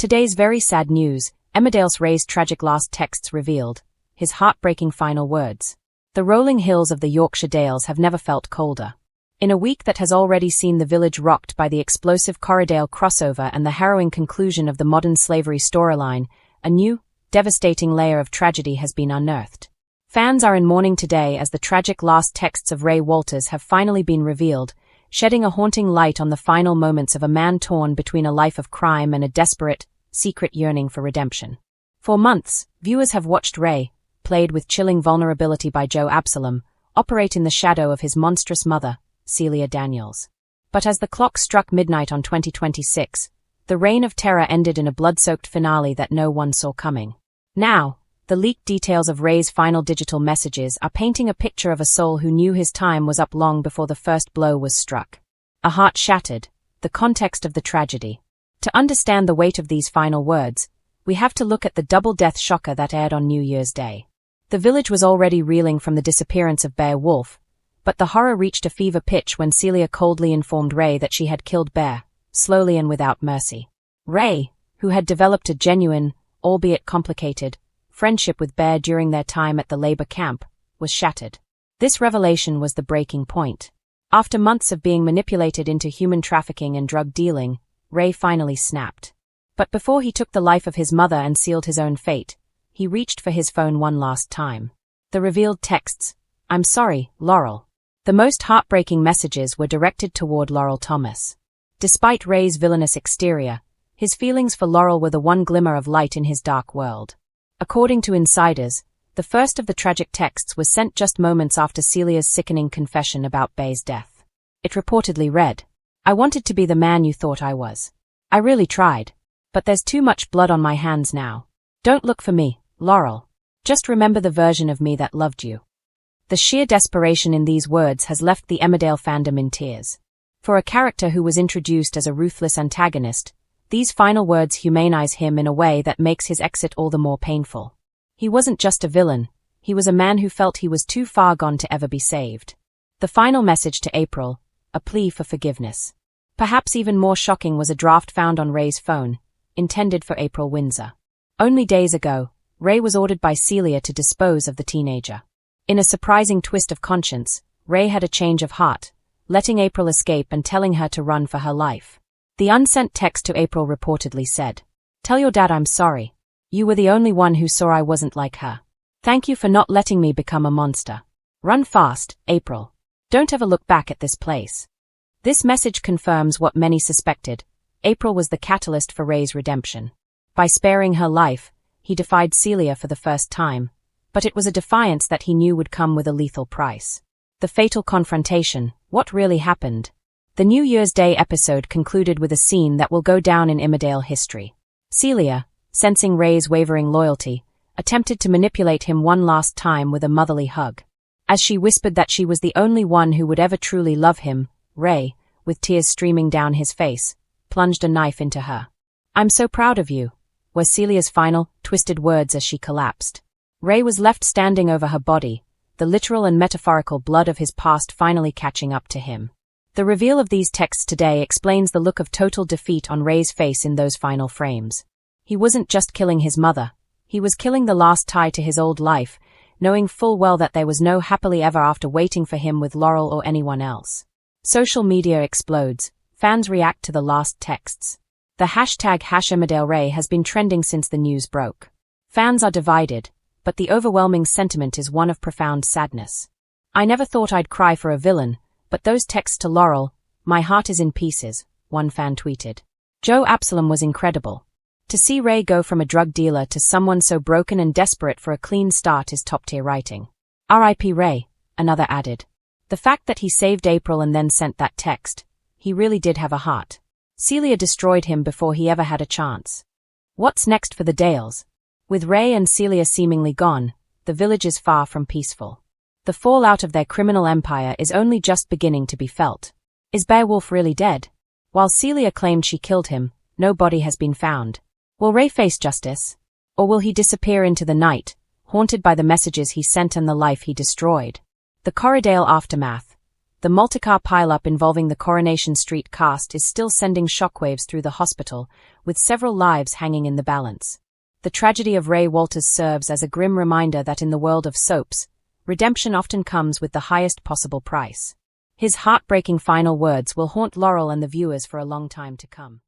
Today's very sad news, Emmerdale's Ray's tragic last texts revealed, his heartbreaking final words. The rolling hills of the Yorkshire Dales have never felt colder. In a week that has already seen the village rocked by the explosive Corriedale crossover and the harrowing conclusion of the modern slavery storyline, a new, devastating layer of tragedy has been unearthed. Fans are in mourning today as the tragic last texts of Ray Walters have finally been revealed, shedding a haunting light on the final moments of a man torn between a life of crime and a desperate, secret yearning for redemption. For months, viewers have watched Ray, played with chilling vulnerability by Joe Absalom, operate in the shadow of his monstrous mother, Celia Daniels. But as the clock struck midnight on 2026, the reign of terror ended in a blood-soaked finale that no one saw coming. Now, the leaked details of Ray's final digital messages are painting a picture of a soul who knew his time was up long before the first blow was struck. A heart shattered, the context of the tragedy. To understand the weight of these final words, we have to look at the double-death shocker that aired on New Year's Day. The village was already reeling from the disappearance of Bear Wolf, but the horror reached a fever pitch when Celia coldly informed Ray that she had killed Bear, slowly and without mercy. Ray, who had developed a genuine, albeit complicated, friendship with Bear during their time at the labor camp, was shattered. This revelation was the breaking point. After months of being manipulated into human trafficking and drug dealing, Ray finally snapped. But before he took the life of his mother and sealed his own fate, he reached for his phone one last time. The revealed texts, "I'm sorry, Laurel." The most heartbreaking messages were directed toward Laurel Thomas. Despite Ray's villainous exterior, his feelings for Laurel were the one glimmer of light in his dark world. According to insiders, the first of the tragic texts was sent just moments after Celia's sickening confession about Bear's death. It reportedly read, "I wanted to be the man you thought I was. I really tried. But there's too much blood on my hands now. Don't look for me, Laurel. Just remember the version of me that loved you." The sheer desperation in these words has left the Emmerdale fandom in tears. For a character who was introduced as a ruthless antagonist, these final words humanize him in a way that makes his exit all the more painful. He wasn't just a villain, he was a man who felt he was too far gone to ever be saved. The final message to April, a plea for forgiveness. Perhaps even more shocking was a draft found on Ray's phone, intended for April Windsor. Only days ago, Ray was ordered by Celia to dispose of the teenager. In a surprising twist of conscience, Ray had a change of heart, letting April escape and telling her to run for her life. The unsent text to April reportedly said, "Tell your dad I'm sorry. You were the only one who saw I wasn't like her. Thank you for not letting me become a monster. Run fast, April. Don't ever look back at this place." This message confirms what many suspected. April was the catalyst for Ray's redemption. By sparing her life, he defied Celia for the first time, but it was a defiance that he knew would come with a lethal price. The fatal confrontation, what really happened? The New Year's Day episode concluded with a scene that will go down in Emmerdale history. Celia, sensing Ray's wavering loyalty, attempted to manipulate him one last time with a motherly hug. As she whispered that she was the only one who would ever truly love him, Ray, with tears streaming down his face, plunged a knife into her. "I'm so proud of you," were Celia's final, twisted words as she collapsed. Ray was left standing over her body, the literal and metaphorical blood of his past finally catching up to him. The reveal of these texts today explains the look of total defeat on Ray's face in those final frames. He wasn't just killing his mother, he was killing the last tie to his old life, knowing full well that there was no happily ever after waiting for him with Laurel or anyone else. Social media explodes, fans react to the last texts. The hashtag #EmmerdaleRay has been trending since the news broke. Fans are divided, but the overwhelming sentiment is one of profound sadness. "I never thought I'd cry for a villain, but those texts to Laurel, my heart is in pieces," one fan tweeted. Joe Absalom was incredible. "To see Ray go from a drug dealer to someone so broken and desperate for a clean start is top-tier writing. R.I.P. Ray," another added. The fact that he saved April and then sent that text, he really did have a heart. Celia destroyed him before he ever had a chance. What's next for the Dales? With Ray and Celia seemingly gone, the village is far from peaceful. The fallout of their criminal empire is only just beginning to be felt. Is Beowulf really dead? While Celia claimed she killed him, no body has been found. Will Ray face justice? Or will he disappear into the night, haunted by the messages he sent and the life he destroyed? The Corriedale aftermath. The multicar pileup involving the Coronation Street cast is still sending shockwaves through the hospital, with several lives hanging in the balance. The tragedy of Ray Walters serves as a grim reminder that in the world of soaps, redemption often comes with the highest possible price. His heartbreaking final words will haunt Laurel and the viewers for a long time to come.